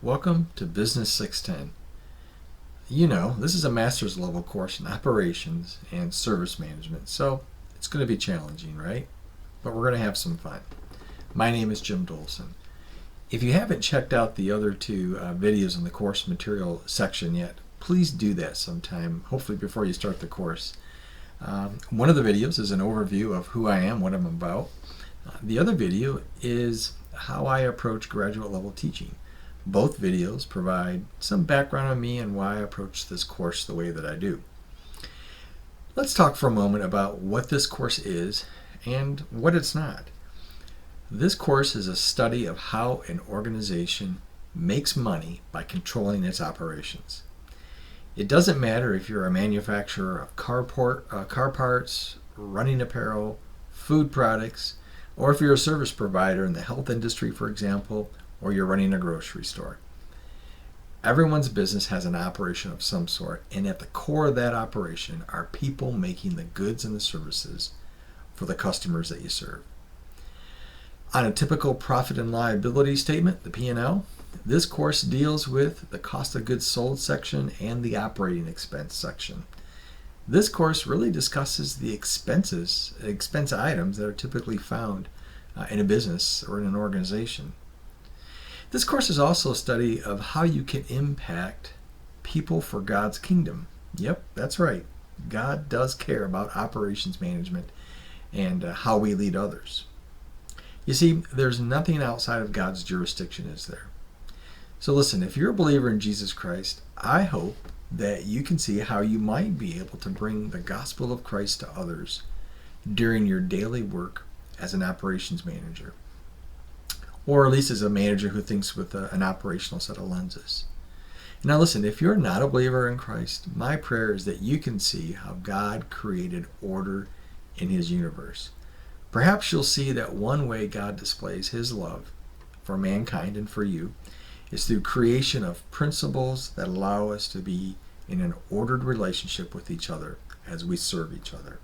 Welcome to Business 610. You know, this is a master's level course in operations and service management, so it's going to be challenging, right? But we're going to have some fun. My name is Jim Dolson. If you haven't checked out the other two videos in the course material section yet, please do that sometime, hopefully before you start the course. One of the videos is an overview of who I am, what I'm about. The other video is how I approach graduate level teaching. Both videos provide some background on me and why I approach this course the way that I do. Let's talk for a moment about what this course is and what it's not. This course is a study of how an organization makes money by controlling its operations. It doesn't matter if you're a manufacturer of car parts, running apparel, food products, or if you're a service provider in the health industry, for example, or you're running a grocery store. Everyone's business has an operation of some sort, and at the core of that operation are people making the goods and the services for the customers that you serve. On a typical profit and liability statement, the P&L, this course deals with the cost of goods sold section and the operating expense section. This course really discusses the expense items that are typically found in a business or in an organization. This course is also a study of how you can impact people for God's kingdom. Yep, that's right. God does care about operations management and how we lead others. You see, there's nothing outside of God's jurisdiction, is there? So listen, if you're a believer in Jesus Christ, I hope that you can see how you might be able to bring the gospel of Christ to others during your daily work as an operations manager, or at least as a manager who thinks with an operational set of lenses. Now listen, if you're not a believer in Christ, my prayer is that you can see how God created order in His universe. Perhaps you'll see that one way God displays His love for mankind and for you is through creation of principles that allow us to be in an ordered relationship with each other as we serve each other.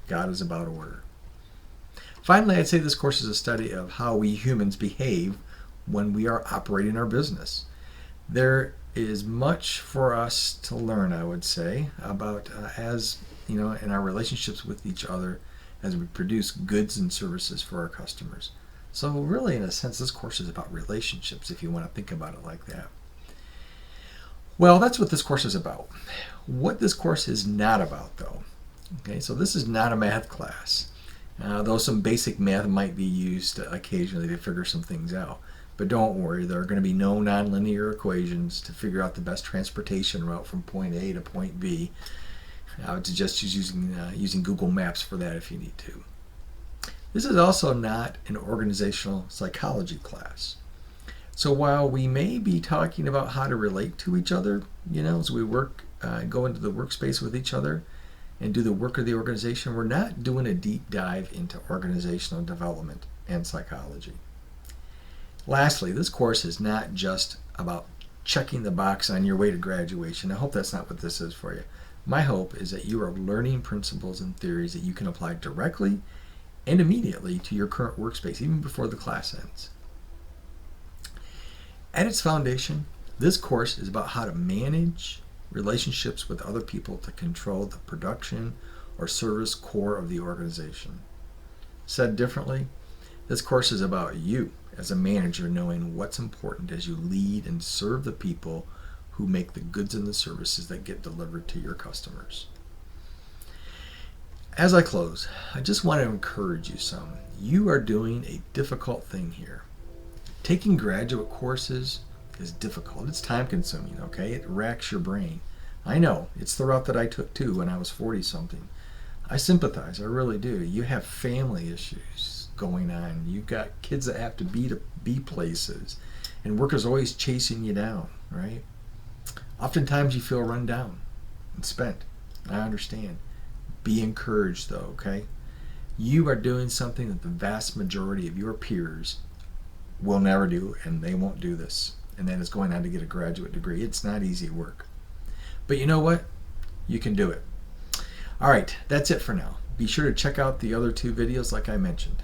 God is about order. Finally, I'd say this course is a study of how we humans behave when we are operating our business. There is much for us to learn, I would say, about as you know, in our relationships with each other as we produce goods and services for our customers. So really, in a sense, this course is about relationships, if you want to think about it like that. Well, that's what this course is about. What this course is not about, though. Okay, so this is not a math class. Though some basic math might be used occasionally to figure some things out. But don't worry, there are going to be no nonlinear equations to figure out the best transportation route from point A to point B. I would suggest using Google Maps for that if you need to. This is also not an organizational psychology class. So while we may be talking about how to relate to each other, as we go into the workspace with each other and do the work of the organization, we're not doing a deep dive into organizational development and psychology. Lastly, this course is not just about checking the box on your way to graduation. I hope that's not what this is for you. My hope is that you are learning principles and theories that you can apply directly and immediately to your current workspace, even before the class ends. At its foundation, this course is about how to manage relationships with other people to control the production or service core of the organization. Said differently, this course is about you as a manager knowing what's important as you lead and serve the people who make the goods and the services that get delivered to your customers. As I close, I just want to encourage you some. You are doing a difficult thing here. Taking graduate courses is difficult. It's time consuming, okay? It racks your brain. I know. It's the route that I took too when I was 40-something. I sympathize. I really do. You have family issues going on. You've got kids that have to be places. And work is always chasing you down, right? Oftentimes you feel run down and spent. I understand. Be encouraged though, okay? You are doing something that the vast majority of your peers will never do, and they won't do this. And that is going on to get a graduate degree. It's not easy work. But you know what? You can do it. All right, that's it for now. Be sure to check out the other two videos like I mentioned.